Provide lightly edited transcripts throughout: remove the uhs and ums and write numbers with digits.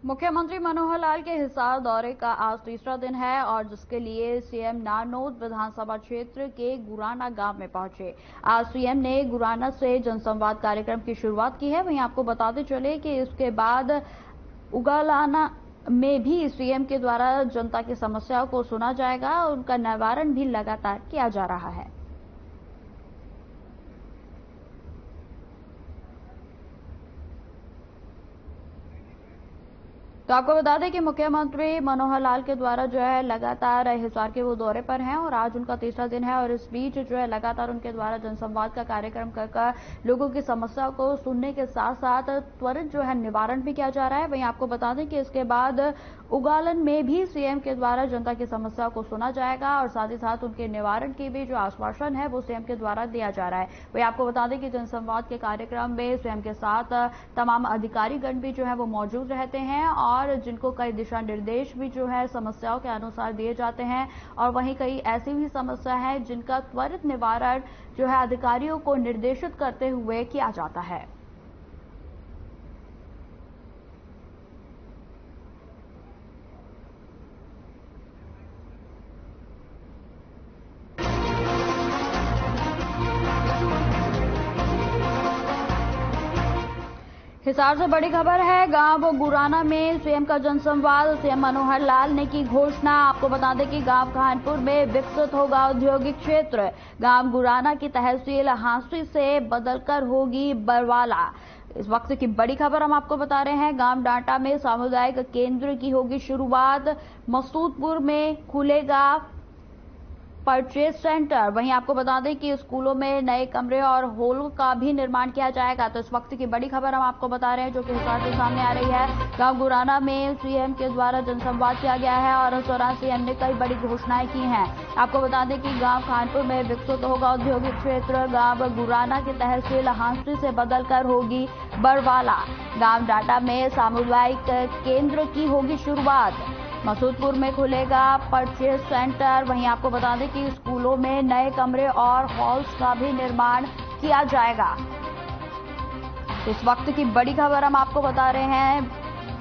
मुख्यमंत्री मनोहर लाल के हिसार दौरे का आज तीसरा दिन है और जिसके लिए सीएम नारनौद विधानसभा क्षेत्र के गुराना गांव में पहुंचे। आज सीएम ने गुराना से जनसंवाद कार्यक्रम की शुरुआत की है। वहीं आपको बताते चले कि इसके बाद उगालाना में भी सीएम के द्वारा जनता की समस्याओं को सुना जाएगा और उनका निवारण भी लगातार किया जा रहा है। तो आपको बता दें कि मुख्यमंत्री मनोहर लाल के द्वारा जो है लगातार हिसार के वो दौरे पर हैं और आज उनका तीसरा दिन है और इस बीच जो है लगातार उनके द्वारा जनसंवाद का कार्यक्रम कर लोगों की समस्याओं को सुनने के साथ साथ त्वरित जो है निवारण भी किया जा रहा है। वहीं आपको बता दें कि इसके बाद उगालन में भी सीएम के द्वारा जनता की समस्याओं को सुना जाएगा और साथ ही साथ उनके निवारण की भी जो आश्वासन है वो सीएम के द्वारा दिया जा रहा है। वहीं आपको बता दें कि जनसंवाद के कार्यक्रम में सीएम के साथ तमाम अधिकारीगण भी जो है वो मौजूद रहते हैं और जिनको कई दिशा निर्देश भी जो है समस्याओं के अनुसार दिए जाते हैं और वहीं कई ऐसी भी समस्या है जिनका त्वरित निवारण जो है अधिकारियों को निर्देशित करते हुए किया जाता है। हिसार से बड़ी खबर है। गांव गुराना में सीएम का जनसंवाद, सीएम मनोहर लाल ने की घोषणा। आपको बता दें कि गांव खानपुर में विकसित होगा औद्योगिक क्षेत्र। गांव गुराना की तहसील हांसी से बदलकर होगी बरवाला। इस वक्त की बड़ी खबर हम आपको बता रहे हैं। गांव डांटा में सामुदायिक केंद्र की होगी शुरुआत। मसूदपुर में खुलेगा परचेज सेंटर। वहीं आपको बता दें कि स्कूलों में नए कमरे और हॉल का भी निर्माण किया जाएगा। तो इस वक्त की बड़ी खबर हम आपको बता रहे हैं जो कि हिसार से सामने आ रही है। गांव गुराना में सीएम के द्वारा जनसंवाद किया गया है और इस दौरान सीएम ने कई बड़ी घोषणाएं की हैं। आपको बता दें कि गांव खानपुर में विकसित होगा औद्योगिक क्षेत्र। गांव गुराना की तहसील हांसी से बदलकर होगी बरवाला। गांव डाटा में सामुदायिक केंद्र की होगी शुरुआत। मसूदपुर में खुलेगा परचेज सेंटर। वहीं आपको बता दें कि स्कूलों में नए कमरे और हॉल्स का भी निर्माण किया जाएगा। इस वक्त की बड़ी खबर हम आपको बता रहे हैं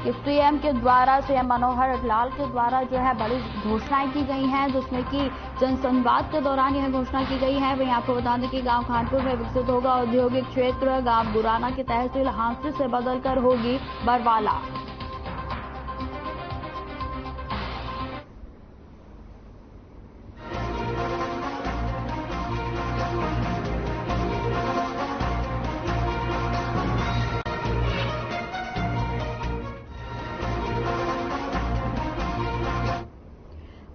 कि सीएम के द्वारा, सीएम मनोहर लाल के द्वारा जो है बड़ी घोषणाएं की गई हैं जिसमें कि जनसंवाद के दौरान यह घोषणा की गई है। वहीं आपको बता दें कि गांव खानपुर में विकसित होगा औद्योगिक क्षेत्र। गांव गुराना की तहसील हांसी से बदलकर होगी बरवाला।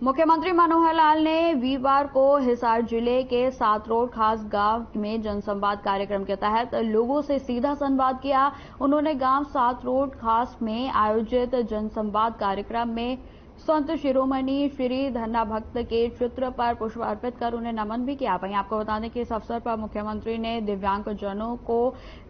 मुख्यमंत्री मनोहर लाल ने वीरवार को हिसार जिले के सातरोड खास गांव में जनसंवाद कार्यक्रम के तहत लोगों से सीधा संवाद किया। उन्होंने गांव सातरोड खास में आयोजित जनसंवाद कार्यक्रम में संत शिरोमणि श्री धन्ना भक्त के चित्र पर पुष्प अर्पित कर उन्हें नमन भी किया। वहीं आपको बता दें कि इस अवसर पर मुख्यमंत्री ने दिव्यांगजनों को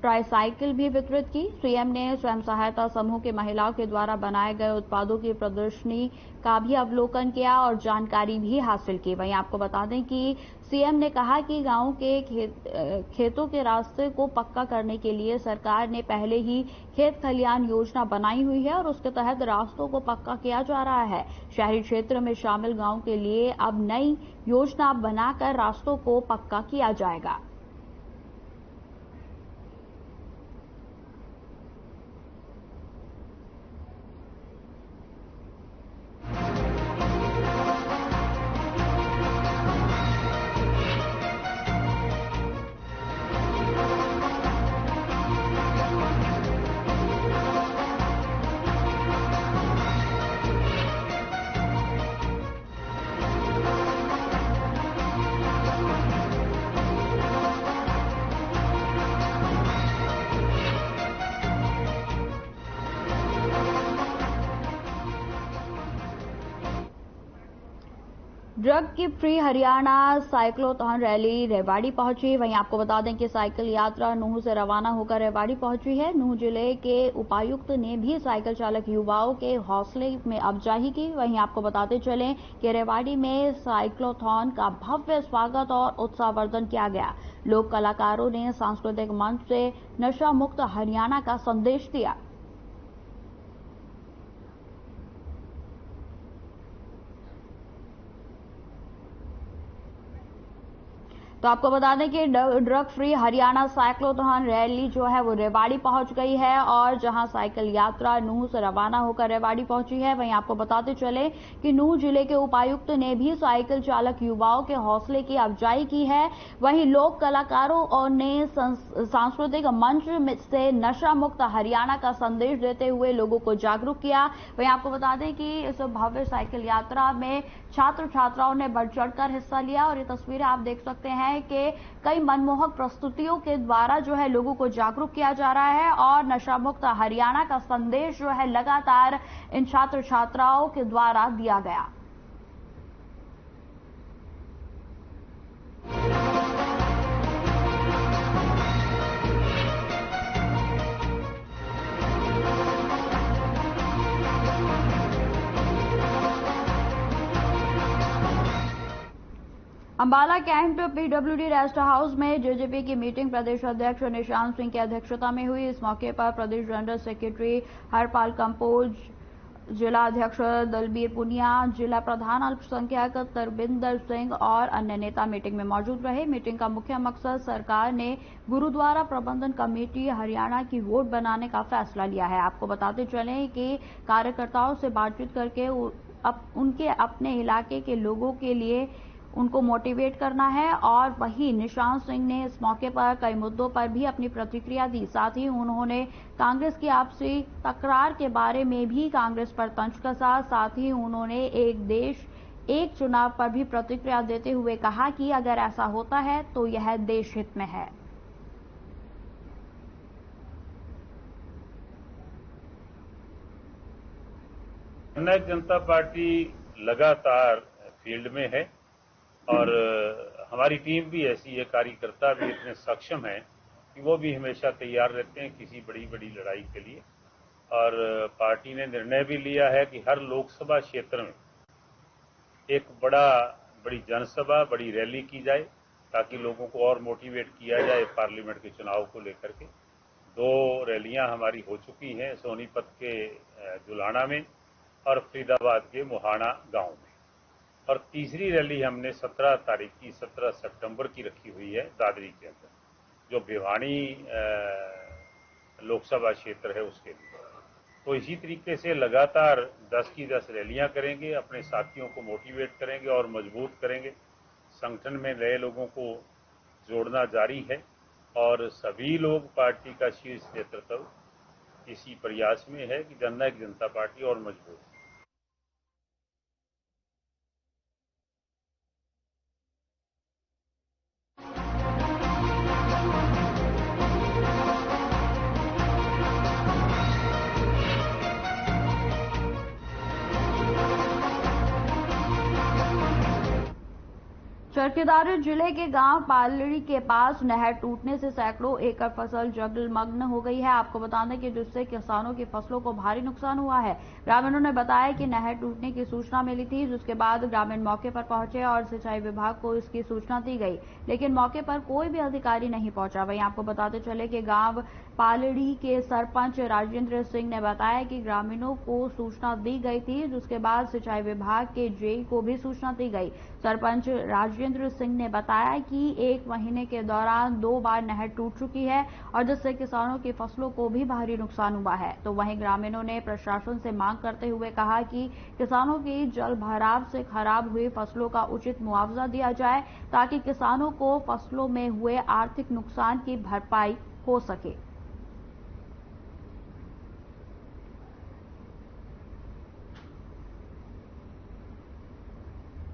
ट्राईसाइकिल भी वितरित की। सीएम ने स्वयं सहायता समूह की महिलाओं के द्वारा बनाए गए उत्पादों की प्रदर्शनी का भी अवलोकन किया और जानकारी भी हासिल की। वहीं आपको बता दें कि सीएम ने कहा कि गांव के खेतों के रास्ते को पक्का करने के लिए सरकार ने पहले ही खेत खलियान योजना बनाई हुई है और उसके तहत रास्तों को पक्का किया जा रहा है। शहरी क्षेत्र में शामिल गांव के लिए अब नई योजना बनाकर रास्तों को पक्का किया जाएगा। ड्रग की free Haryana cyclothon rally Rewari पहुंची। वहीं आपको बता दें कि साइकिल यात्रा नूंह से रवाना होकर रेवाड़ी पहुंची है। नूंह जिले के उपायुक्त ने भी साइकिल चालक युवाओं के हौसले में अफजाई की। वहीं आपको बताते चलें कि रेवाड़ी में साइक्लोथॉन का भव्य स्वागत और उत्साहवर्धन किया गया। लोक कलाकारों ने सांस्कृतिक मंच से नशा मुक्त हरियाणा का संदेश दिया। तो आपको बता दें कि drug free Haryana cyclothon rally जो है वो रेवाड़ी पहुंच गई है और जहां साइकिल यात्रा नूंह से रवाना होकर रेवाड़ी पहुंची है, वहीं आपको बताते चले कि नूंह जिले के उपायुक्त ने भी साइकिल चालक युवाओं के हौसले की अफजाई की है। वहीं लोक कलाकारों और ने सांस्कृतिक मंच से नशा मुक्त हरियाणा का संदेश देते हुए लोगों को जागरूक किया। वहीं आपको बता दें कि इस भव्य साइकिल यात्रा में छात्र छात्राओं ने बढ़ चढ़कर हिस्सा लिया और ये तस्वीरें आप देख सकते हैं कि कई मनमोहक प्रस्तुतियों के द्वारा जो है लोगों को जागरूक किया जा रहा है और नशा मुक्त हरियाणा का संदेश जो है लगातार इन छात्र छात्राओं के द्वारा दिया गया। Ambala cantt PWD rest house में जेजेपी की मीटिंग प्रदेश अध्यक्ष निशांत सिंह की अध्यक्षता में हुई। इस मौके पर प्रदेश जनरल सेक्रेटरी हरपाल कंपोज, जिला अध्यक्ष दलबीर पुनिया, जिला प्रधान अल्पसंख्यक तरबिंदर सिंह और अन्य नेता मीटिंग में मौजूद रहे। मीटिंग का मुख्य मकसद सरकार ने गुरुद्वारा प्रबंधन कमेटी हरियाणा की वोट बनाने का फैसला लिया है। आपको बताते चलें कि कार्यकर्ताओं से बातचीत करके उनके अपने इलाके के लोगों के लिए उनको मोटिवेट करना है और वहीं निशांत सिंह ने इस मौके पर कई मुद्दों पर भी अपनी प्रतिक्रिया दी। साथ ही उन्होंने कांग्रेस की आपसी तकरार के बारे में भी कांग्रेस पर तंज कसा। साथ ही उन्होंने एक देश एक चुनाव पर भी प्रतिक्रिया देते हुए कहा कि अगर ऐसा होता है तो यह देश हित में है। जननायक जनता पार्टी लगातार फील्ड में है और हमारी टीम भी ऐसी है, कार्यकर्ता भी इतने सक्षम हैं कि वो भी हमेशा तैयार रहते हैं किसी बड़ी बड़ी लड़ाई के लिए। और पार्टी ने निर्णय भी लिया है कि हर लोकसभा क्षेत्र में एक बड़ी जनसभा, बड़ी रैली की जाए ताकि लोगों को और मोटिवेट किया जाए पार्लियामेंट के चुनाव को लेकर के। 2 रैलियां हमारी हो चुकी हैं, सोनीपत के जुलाना में और फरीदाबाद के मोहाना गांव में, और तीसरी रैली हमने 17 तारीख की 17 सितंबर की रखी हुई है दादरी के अंदर, जो भिवानी लोकसभा क्षेत्र है उसके लिए। तो इसी तरीके से लगातार 10 की 10 रैलियां करेंगे, अपने साथियों को मोटिवेट करेंगे और मजबूत करेंगे। संगठन में नए लोगों को जोड़ना जारी है और सभी लोग पार्टी का शीर्ष नेतृत्व इसी प्रयास में है कि जननायक जनता पार्टी और मजबूत है। चरखीदारी जिले के गांव पालड़ी के पास नहर टूटने से सैकड़ों एकड़ फसल जलमग्न हो गई है। आपको बता दें कि जिससे किसानों की फसलों को भारी नुकसान हुआ है। ग्रामीणों ने बताया कि नहर टूटने की सूचना मिली थी, जिसके बाद ग्रामीण मौके पर पहुंचे और सिंचाई विभाग को इसकी सूचना दी गई, लेकिन मौके पर कोई भी अधिकारी नहीं पहुंचा। वहीं आपको बताते चले कि गांव पालड़ी के सरपंच राजेंद्र सिंह ने बताया कि ग्रामीणों को सूचना दी गई थी, जिसके बाद सिंचाई विभाग के जेई को भी सूचना दी गई। सरपंच राजेंद्र सिंह ने बताया कि 1 महीने के दौरान 2 बार नहर टूट चुकी है और जिससे किसानों की फसलों को भी भारी नुकसान हुआ है। तो वहीं ग्रामीणों ने प्रशासन से मांग करते हुए कहा कि किसानों की जल भराव से खराब हुई फसलों का उचित मुआवजा दिया जाए ताकि किसानों को फसलों में हुए आर्थिक नुकसान की भरपाई हो सके।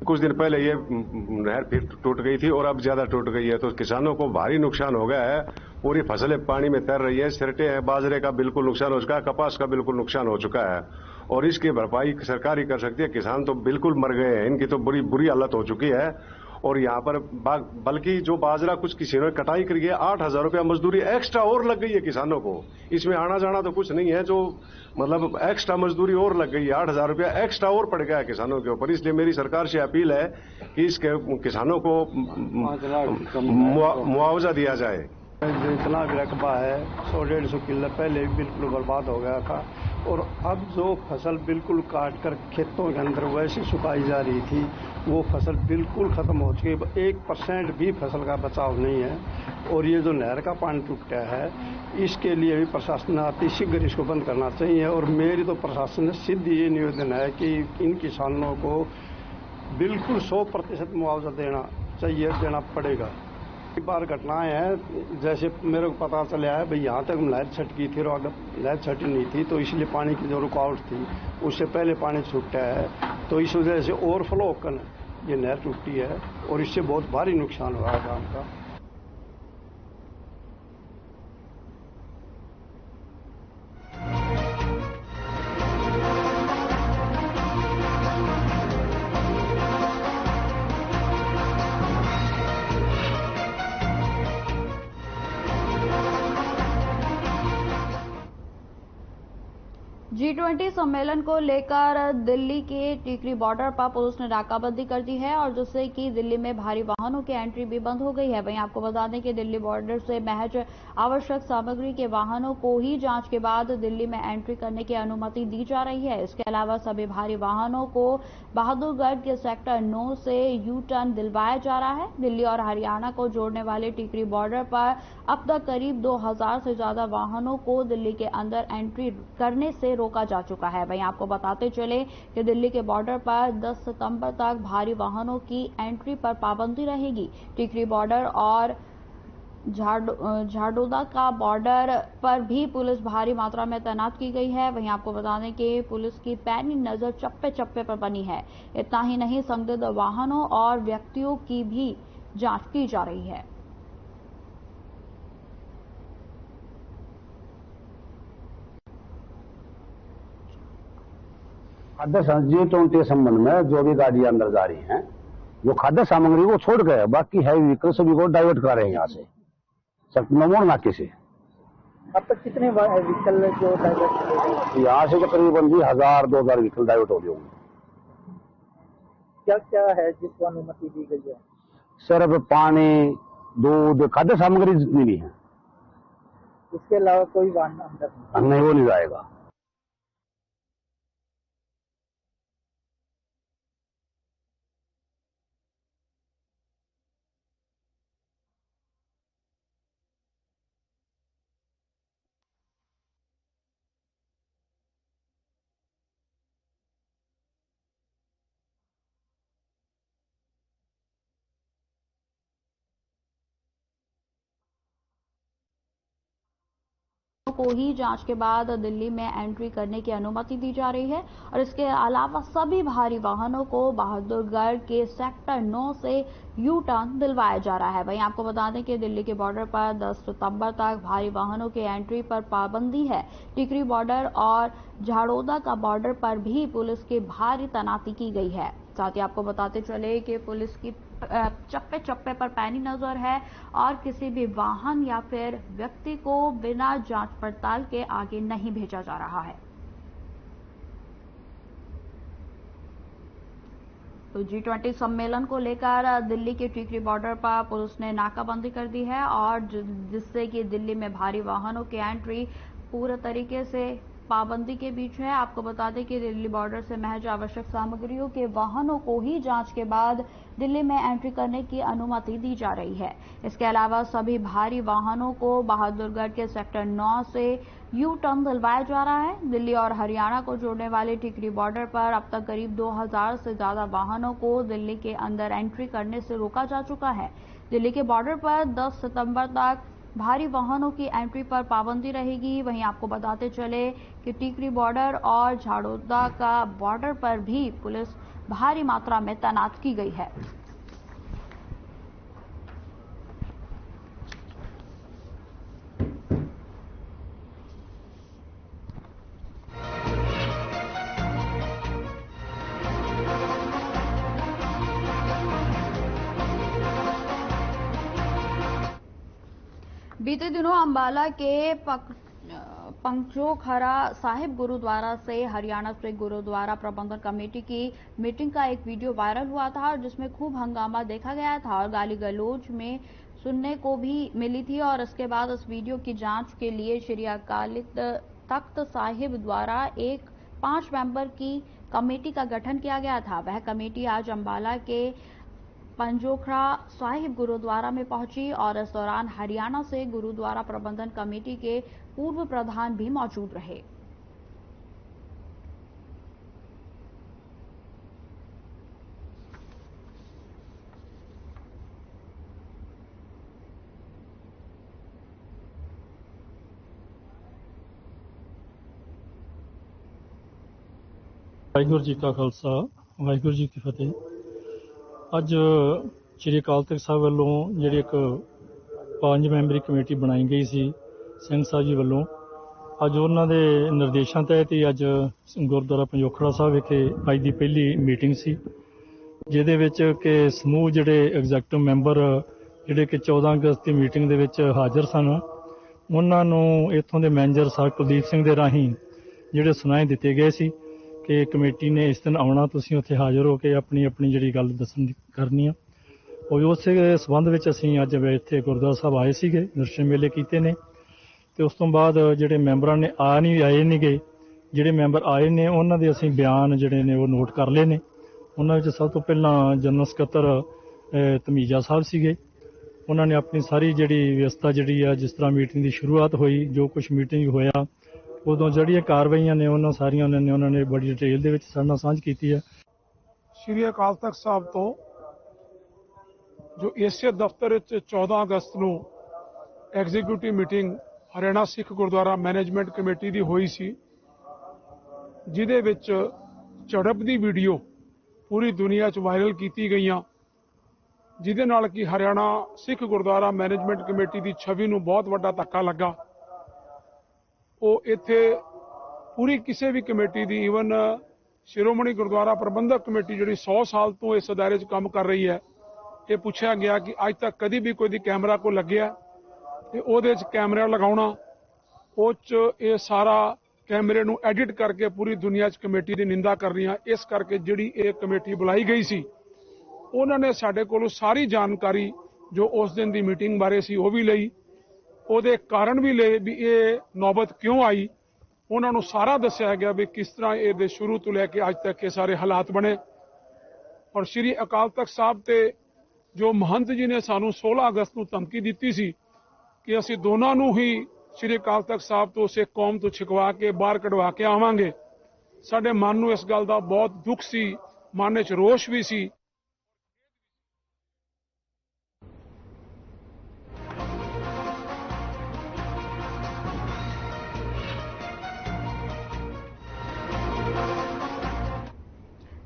कुछ दिन पहले ये नहर फिर टूट गई थी और अब ज्यादा टूट गई है, तो किसानों को भारी नुकसान हो गया है। पूरी फसलें पानी में तैर रही है, सिरटे हैं, बाजरे का बिल्कुल नुकसान हो चुका है, कपास का बिल्कुल नुकसान हो चुका है और इसकी भरपाई सरकार ही कर सकती है। किसान तो बिल्कुल मर गए हैं, इनकी तो बुरी हालत हो चुकी है। और यहाँ पर बल्कि जो बाजरा कुछ किसानों ने कटाई करी है, 8,000 रुपया मजदूरी एक्स्ट्रा और लग गई है किसानों को। इसमें आना जाना तो कुछ नहीं है, जो मतलब एक्स्ट्रा मजदूरी और लग गई है, 8,000 रुपया एक्स्ट्रा और पड़ गया है किसानों के ऊपर। इसलिए मेरी सरकार से अपील है कि इसके किसानों को मुआवजा दिया जाए। जो इतना भी रकबा है 100-150 किलो पहले बिल्कुल बर्बाद हो गया था और अब जो फसल बिल्कुल काट कर खेतों के अंदर वैसी सुखाई जा रही थी वो फसल बिल्कुल खत्म हो चुकी है। 1% भी फसल का बचाव नहीं है और ये जो नहर का पानी टूटा है इसके लिए भी प्रशासन ने अति शीघ्र इसको बंद करना चाहिए। और मेरी तो प्रशासन से सीधी ये निवेदन है कि इन किसानों को बिल्कुल 100% मुआवजा देना चाहिए, देना पड़ेगा। एक बार घटनाएं हैं जैसे मेरे को पता चला है भाई यहाँ तक नहर छटकी थी और अगर नहर छटी नहीं थी तो इसलिए पानी की जो रुकावट थी उससे पहले पानी छूटा है तो इस वजह से ओवरफ्लो होकर ये नहर टूटी है और इससे बहुत भारी नुकसान हुआ है गाँव का। G20 सम्मेलन को लेकर दिल्ली के टीकरी बॉर्डर पर पुलिस ने नाकाबंदी कर दी है और जिससे कि दिल्ली में भारी वाहनों की एंट्री भी बंद हो गई है। वहीं आपको बता दें कि दिल्ली बॉर्डर से महज आवश्यक सामग्री के वाहनों को ही जांच के बाद दिल्ली में एंट्री करने की अनुमति दी जा रही है। इसके अलावा सभी भारी वाहनों को बहादुरगढ़ के सेक्टर 9 से यू टर्न दिलवाया जा रहा है। दिल्ली और हरियाणा को जोड़ने वाले टीकरी बॉर्डर पर अब तक करीब 2000 से ज्यादा वाहनों को दिल्ली के अंदर एंट्री करने से रोका जा चुका है। वहीं आपको बताते चले कि दिल्ली के बॉर्डर पर 10 सितंबर तक भारी वाहनों की एंट्री पर पाबंदी रहेगी। टिकरी बॉर्डर और झाडोदा का बॉर्डर पर भी पुलिस भारी मात्रा में तैनात की गई है। वहीं आपको बता दें कि पुलिस की पैनी नजर चप्पे चप्पे पर बनी है। इतना ही नहीं, संदिग्ध वाहनों और व्यक्तियों की भी जांच की जा रही है। खाद्य G20 के संबंध में जो भी गाड़ियां अंदर जा रही हैं वो खाद्य सामग्री को छोड़ गए, बाकी हैवी व्हीकल सभी को डाइवर्ट कर रहे हैं यहाँ से नमोर नाके से। अब तक कितने व्हीकल जो डाइवर्ट यहाँ से तकरीबन भी 1000-2000 व्हीकल डाइवर्ट हो गए होंगे। क्या क्या है जिसको अनुमति दी गई है? सिर्फ पानी, दूध, खाद्य सामग्री जितनी भी है, इसके अलावा कोई वाहन अंदर नहीं, वो नहीं जाएगा। को ही जांच के बाद दिल्ली में एंट्री करने की अनुमति दी जा रही है और इसके अलावा सभी भारी वाहनों को बहादुरगढ़ के सेक्टर 9 से यू टर्न दिलवाया जा रहा है। वहीं आपको बता दें कि दिल्ली के बॉर्डर पर 10 सितंबर तक भारी वाहनों की एंट्री पर पाबंदी है। टिकरी बॉर्डर और झाडोदा का बॉर्डर पर भी पुलिस की भारी तैनाती की गई है। साथ ही आपको बताते चले कि पुलिस की चप्पे चप्पे पर पैनी नजर है और किसी भी वाहन या फिर व्यक्ति को बिना जांच पड़ताल के आगे नहीं भेजा जा रहा है। तो G20 सम्मेलन को लेकर दिल्ली के टिकरी बॉर्डर पर पुलिस ने नाकाबंदी कर दी है और जिससे कि दिल्ली में भारी वाहनों की एंट्री पूरे तरीके से पाबंदी के बीच है। आपको बता दें कि दिल्ली बॉर्डर से महज आवश्यक सामग्रियों के वाहनों को ही जांच के बाद दिल्ली में एंट्री करने की अनुमति दी जा रही है। इसके अलावा सभी भारी वाहनों को बहादुरगढ़ के सेक्टर 9 से यू टर्न दिलवाया जा रहा है। दिल्ली और हरियाणा को जोड़ने वाले टिकरी बॉर्डर पर अब तक करीब 2000 से ज्यादा वाहनों को दिल्ली के अंदर एंट्री करने से रोका जा चुका है। दिल्ली के बॉर्डर पर 10 सितंबर तक भारी वाहनों की एंट्री पर पाबंदी रहेगी। वहीं आपको बताते चले कि टिकरी बॉर्डर और झाडोदा का बॉर्डर पर भी पुलिस भारी मात्रा में तैनात की गई है। बीते दिनों अंबाला के पंचोखरा साहिब गुरुद्वारा से हरियाणा सिख गुरुद्वारा प्रबंधन कमेटी की मीटिंग का एक वीडियो वायरल हुआ था जिसमें खूब हंगामा देखा गया था और गाली गलौज में सुनने को भी मिली थी और इसके बाद इस वीडियो की जांच के लिए श्री अकाल तख्त साहिब द्वारा एक 5 मेंबर की कमेटी का गठन किया गया था। वह कमेटी आज अंबाला के पंजोखड़ा साहिब गुरुद्वारा में पहुंची और इस दौरान हरियाणा से गुरुद्वारा प्रबंधन कमेटी के पूर्व प्रधान भी मौजूद रहे। ਵਾਹਿਗੁਰੂ ਜੀ ਕਾ ਖਾਲਸਾ ਵਾਹਿਗੁਰੂ ਜੀ ਕੀ ਫਤਿਹ। ਅੱਜ ਸ਼੍ਰੀ ਅਕਾਲ ਤਖਤ ਸਾਹਿਬ ਵੱਲੋਂ ਜਿਹੜੀ ਇੱਕ 5 ਮੈਂਬਰੀ ਕਮੇਟੀ ਬਣਾਈ ਗਈ ਸੀ ਸਿੰਘ ਸਾਹਿਬ ਜੀ ਵੱਲੋਂ, ਅੱਜ ਉਹਨਾਂ ਦੇ ਨਿਰਦੇਸ਼ਾਂ ਤਹਿਤ ਹੀ ਅੱਜ ਗੁਰਦੁਆਰਾ ਪੰਜੋਖੜਾ ਸਾਹਿਬ ਵਿਖੇ ਅੱਜ ਦੀ ਪਹਿਲੀ ਮੀਟਿੰਗ ਸੀ, ਜਿਹਦੇ ਵਿੱਚ ਕਿ ਸਮੂਹ ਜਿਹੜੇ ਐਗਜ਼ੈਕਟਿਵ ਮੈਂਬਰ ਜਿਹੜੇ ਕਿ 14 ਅਗਸਤ ਦੀ ਮੀਟਿੰਗ ਦੇ ਵਿੱਚ ਹਾਜ਼ਰ ਸਨ, ਉਹਨਾਂ ਨੂੰ ਇੱਥੋਂ ਦੇ ਮੈਨੇਜਰ ਸਰ ਕੁਲਦੀਪ ਸਿੰਘ ਦੇ ਰਾਹੀਂ ਜਿਹੜੇ ਸੁਨਾਏ ਦਿੱਤੇ ਗਏ ਸੀ ਕਿ ਕਮੇਟੀ ਨੇ ਇਸ ਦਿਨ ਆਉਣਾ, ਤੁਸੀਂ ਉੱਥੇ ਹਾਜ਼ਰ ਹੋ ਕੇ ਆਪਣੀ ਜਿਹੜੀ ਗੱਲ ਕਰਨੀ ਆ। ਉਹ ਉਸੇ ਸਬੰਧ ਵਿੱਚ ਅਸੀਂ ਅੱਜ ਇੱਥੇ ਗੁਰਦੁਆਰਾ ਸਾਹਿਬ ਆਏ ਸੀਗੇ, ਦਰਸ਼ਨ ਮੇਲੇ ਕੀਤੇ ਨੇ ਤੇ ਉਸ ਤੋਂ ਬਾਅਦ ਜਿਹੜੇ ਮੈਂਬਰਾਂ ਨੇ ਆਏ ਨਹੀਂ ਗਏ, ਜਿਹੜੇ ਮੈਂਬਰ ਆਏ ਨੇ ਉਹਨਾਂ ਦੇ ਅਸੀਂ ਬਿਆਨ ਜਿਹੜੇ ਨੇ ਉਹ ਨੋਟ ਕਰ ਲਏ ਨੇ। ਉਹਨਾਂ ਵਿੱਚ ਸਭ ਤੋਂ ਪਹਿਲਾਂ ਜਨਰਲ ਸਕੱਤਰ ਧਮੀਜਾ ਸਾਹਿਬ ਸੀਗੇ, ਉਹਨਾਂ ਨੇ ਆਪਣੀ ਸਾਰੀ ਜਿਹੜੀ ਵਿਵਸਥਾ ਜਿਹੜੀ ਆ, ਜਿਸ ਤਰ੍ਹਾਂ ਮੀਟਿੰਗ ਦੀ ਸ਼ੁਰੂਆਤ ਹੋਈ, ਜੋ ਕੁਝ ਮੀਟਿੰਗ ਹੋਇਆ, ਉਦੋਂ ਜਿਹੜੀਆਂ ਕਾਰਵਾਈਆਂ ਨੇ ਉਹਨਾਂ ਸਾਰੀਆਂ ਉਹਨਾਂ ਨੇ ਬੜੀ ਡਿਟੇਲ ਦੇ ਵਿੱਚ ਸਾਡੇ ਨਾਲ ਸਾਂਝ ਕੀਤੀ ਹੈ। ਸ਼੍ਰੀ ਅਕਾਲ ਤਖਤ ਸਾਹਿਬ ਤੋਂ ਜੋ ਏਸੀਆ ਦਫ਼ਤਰ ਵਿੱਚ 14 ਅਗਸਤ ਨੂੰ ਐਗਜ਼ੀਕਿਊਟਿਵ ਮੀਟਿੰਗ ਹਰਿਆਣਾ ਸਿੱਖ ਗੁਰਦੁਆਰਾ ਮੈਨੇਜਮੈਂਟ ਕਮੇਟੀ ਦੀ ਹੋਈ ਸੀ, ਜਿਹਦੇ ਵਿੱਚ ਝੜਪ ਦੀ ਵੀਡੀਓ ਪੂਰੀ ਦੁਨੀਆ 'ਚ ਵਾਇਰਲ ਕੀਤੀ ਗਈਆਂ, ਜਿਹਦੇ ਨਾਲ ਕਿ ਹਰਿਆਣਾ ਸਿੱਖ ਗੁਰਦੁਆਰਾ ਮੈਨੇਜਮੈਂਟ ਕਮੇਟੀ ਦੀ ਛਵੀ ਨੂੰ ਬਹੁਤ ਵੱਡਾ ਧੱਕਾ ਲੱਗਾ। ਉਹ ਇੱਥੇ ਪੂਰੀ ਕਿਸੇ ਵੀ ਕਮੇਟੀ ਦੀ, ਈਵਨ ਸ਼੍ਰੋਮਣੀ ਗੁਰਦੁਆਰਾ ਪ੍ਰਬੰਧਕ ਕਮੇਟੀ ਜਿਹੜੀ 100 ਸਾਲ ਤੋਂ ਇਸ ਦਾਇਰੇ 'ਚ ਕੰਮ ਕਰ ਰਹੀ ਹੈ, ਇਹ ਪੁੱਛਿਆ ਗਿਆ ਕਿ ਅੱਜ ਤੱਕ ਕਦੀ ਵੀ ਕੋਈ ਦੀ ਕੈਮਰਾ ਕੋ ਲੱਗਿਆ ਤੇ ਉਹਦੇ 'ਚ ਕੈਮਰਾ ਲਗਾਉਣਾ, ਉਹ 'ਚ ਇਹ ਸਾਰਾ ਕੈਮਰੇ ਨੂੰ ਐਡਿਟ ਕਰਕੇ ਪੂਰੀ ਦੁਨੀਆ 'ਚ ਕਮੇਟੀ ਦੀ ਨਿੰਦਾ ਕਰ ਰਹੀਆਂ। ਇਸ ਕਰਕੇ ਜਿਹੜੀ ਇਹ ਕਮੇਟੀ ਬੁਲਾਈ ਗਈ ਸੀ, ਉਹਨਾਂ ਨੇ ਸਾਡੇ ਕੋਲੋਂ ਸਾਰੀ ਜਾਣਕਾਰੀ ਜੋ ਉਸ ਦਿਨ ਦੀ ਮੀਟਿੰਗ ਬਾਰੇ ਸੀ ਉਹ ਵੀ ਲਈ, ਉਹਦੇ ਕਾਰਨ ਵੀ ਲਏ ਵੀ ਇਹ ਨੌਬਤ ਕਿਉਂ ਆਈ। ਉਹਨਾਂ ਨੂੰ ਸਾਰਾ ਦੱਸਿਆ ਗਿਆ ਵੀ ਕਿਸ ਤਰ੍ਹਾਂ ਇਹਦੇ ਸ਼ੁਰੂ ਤੋਂ ਲੈ ਕੇ ਅੱਜ ਤੱਕ ਇਹ ਸਾਰੇ ਹਾਲਾਤ ਬਣੇ। ਔਰ ਸ਼੍ਰੀ ਅਕਾਲ ਤਖਤ ਸਾਹਿਬ ਤੇ ਜੋ ਮਹੰਤ ਜੀ ਨੇ ਸਾਨੂੰ 16 ਅਗਸਤ ਨੂੰ ਧਮਕੀ ਦਿੱਤੀ ਸੀ ਕਿ ਅਸੀਂ ਦੋਨਾਂ ਨੂੰ ਹੀ ਸ਼੍ਰੀ ਅਕਾਲ ਤਖਤ ਸਾਹਿਬ ਤੋਂ ਸਿੱਖ ਕੌਮ ਤੋਂ ਛਿਕਵਾ ਕੇ ਬਾਹਰ ਕਢਵਾ ਕੇ ਆਵਾਂਗੇ, ਸਾਡੇ ਮਨ ਨੂੰ ਇਸ ਗੱਲ ਦਾ ਬਹੁਤ ਦੁੱਖ ਸੀ, ਮਨ ਵਿੱਚ ਰੋਸ਼ ਵੀ ਸੀ।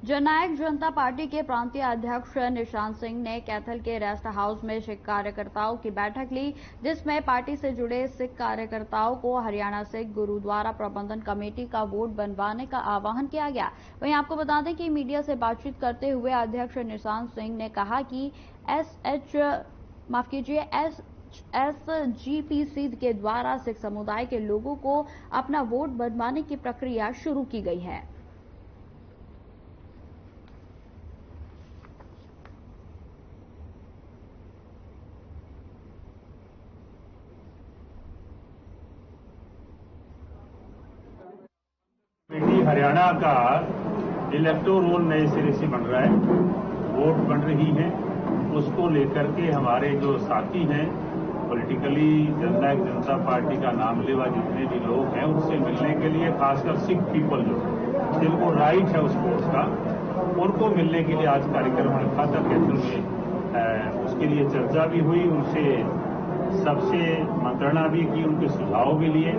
जननायक जनता पार्टी के प्रांतीय अध्यक्ष निशांत सिंह ने कैथल के रेस्ट हाउस में सिख कार्यकर्ताओं की बैठक ली, जिसमें पार्टी से जुड़े सिख कार्यकर्ताओं को हरियाणा सिख गुरुद्वारा प्रबंधन कमेटी का वोट बनवाने का आह्वान किया गया। वहीं आपको बता दें कि मीडिया से बातचीत करते हुए अध्यक्ष निशांत सिंह ने कहा कि SGPC के द्वारा सिख समुदाय के लोगों को अपना वोट बनवाने की प्रक्रिया शुरू की गई है। हरियाणा का इलेक्टोरल रोल नए सिरे से बन रहा है, वोट बन रही है, उसको लेकर के हमारे जो साथी हैं पॉलिटिकली जननायक जनता पार्टी का नाम लेवा जितने भी लोग हैं उनसे मिलने के लिए, खासकर सिख पीपल जो जिनको राइट है उस वोट का, उनको मिलने के लिए आज कार्यक्रम रखा था कैथल में। उसके लिए चर्चा भी हुई, उनसे सबसे मंत्रणा भी की, उनके सुझाव भी लिए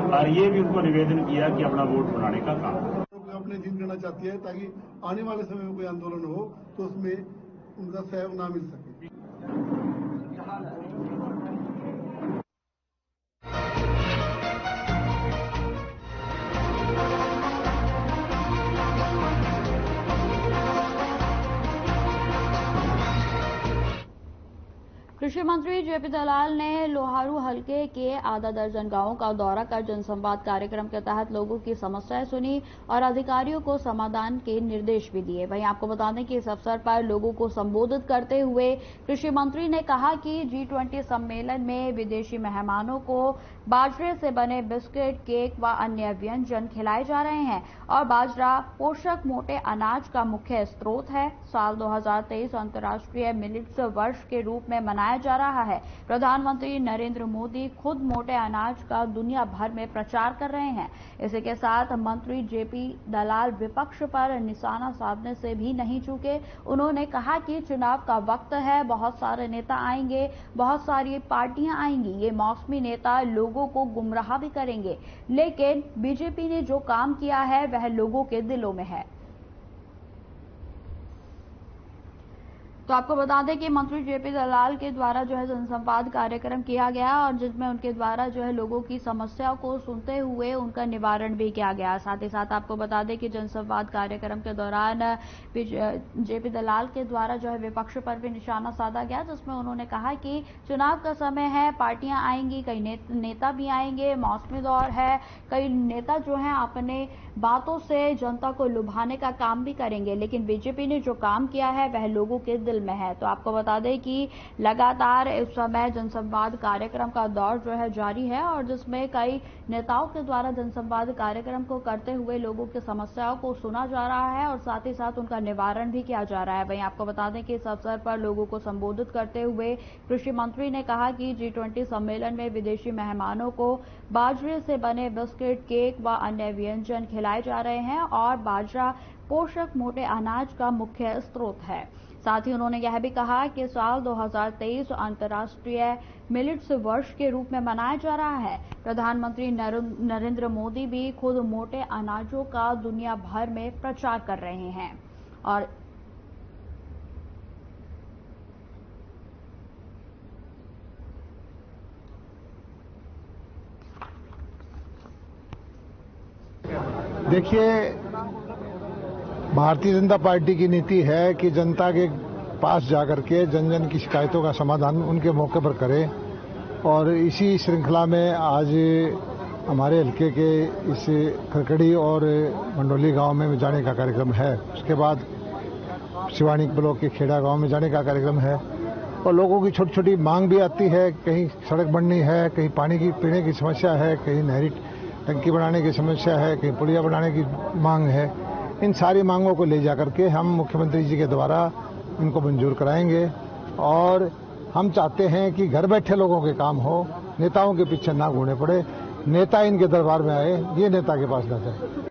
और ये भी उनको निवेदन किया कि अपना वोट बनाने का काम अपने जीत लेना चाहती है, ताकि आने वाले समय में कोई आंदोलन हो तो उसमें उनका सहयोग ना मिल सके। कृषि मंत्री जेपी दलाल ने लोहारू हलके के आधा दर्जन गांवों का दौरा कर जनसंवाद कार्यक्रम के तहत लोगों की समस्याएं सुनी और अधिकारियों को समाधान के निर्देश भी दिए। वहीं आपको बता दें कि इस अवसर पर लोगों को संबोधित करते हुए कृषि मंत्री ने कहा कि G20 सम्मेलन में विदेशी मेहमानों को बाजरे से बने बिस्किट, केक व अन्य व्यंजन खिलाए जा रहे हैं और बाजरा पोषक मोटे अनाज का मुख्य स्रोत है। साल 2023 अंतर्राष्ट्रीय मिलेट्स वर्ष के रूप में मनाया जा रहा है। प्रधानमंत्री नरेंद्र मोदी खुद मोटे अनाज का दुनिया भर में प्रचार कर रहे हैं। इसी के साथ मंत्री जेपी दलाल विपक्ष पर निशाना साधने से भी नहीं चूके। उन्होंने कहा कि चुनाव का वक्त है, बहुत सारे नेता आएंगे, बहुत सारी पार्टियां आएंगी, ये मौसमी नेता लोगों को गुमराह भी करेंगे, लेकिन बीजेपी ने जो काम किया है वह लोगों के दिलों में है। तो आपको बता दें कि मंत्री जेपी दलाल के द्वारा जो है जनसंवाद कार्यक्रम किया गया और जिसमें उनके द्वारा जो है लोगों की समस्याओं को सुनते हुए उनका निवारण भी किया गया। साथ ही साथ आपको बता दें कि जनसंवाद कार्यक्रम के दौरान जेपी दलाल के द्वारा जो है विपक्ष पर भी निशाना साधा गया, जिसमें उन्होंने कहा कि चुनाव का समय है, पार्टियां आएंगी, कई नेता भी आएंगे, मौसमी दौर है, कई नेता जो है अपने बातों से जनता को लुभाने का काम भी करेंगे, लेकिन बीजेपी ने जो काम किया है वह लोगों के दिल में है। तो आपको बता दें कि लगातार इस समय जनसंवाद कार्यक्रम का दौर जो है जारी है और जिसमें कई नेताओं के द्वारा जनसंवाद कार्यक्रम को करते हुए लोगों की समस्याओं को सुना जा रहा है और साथ ही साथ उनका निवारण भी किया जा रहा है। वहीं आपको बता दें कि इस अवसर पर लोगों को संबोधित करते हुए कृषि मंत्री ने कहा कि G20 सम्मेलन में विदेशी मेहमानों को बाजरे से बने बिस्किट, केक व अन्य व्यंजन खिलाए जा रहे हैं और बाजरा पोषक मोटे अनाज का मुख्य स्रोत है। साथ ही उन्होंने यह भी कहा कि साल 2023 अंतर्राष्ट्रीय मिलेट्स वर्ष के रूप में मनाया जा रहा है। प्रधानमंत्री नरेंद्र मोदी भी खुद मोटे अनाजों का दुनिया भर में प्रचार कर रहे हैं और देखिए, भारतीय जनता पार्टी की नीति है कि जनता के पास जाकर के जन जन की शिकायतों का समाधान उनके मौके पर करें और इसी श्रृंखला में आज हमारे हल्के के इस खरकड़ी और मंडोली गांव में जाने का कार्यक्रम है। उसके बाद शिवानी ब्लॉक के खेड़ा गांव में जाने का कार्यक्रम है और लोगों की छोटी छोटी मांग भी आती है। कहीं सड़क बननी है, कहीं पानी की पीने की समस्या है, कहीं नहरी टंकी बनाने की समस्या है, कहीं पुलिया बनाने की मांग है। इन सारी मांगों को ले जाकर के हम मुख्यमंत्री जी के द्वारा इनको मंजूर कराएंगे और हम चाहते हैं कि घर बैठे लोगों के काम हो, नेताओं के पीछे ना घूमने पड़े, नेता इनके दरबार में आए, ये नेता के पास ना जाए।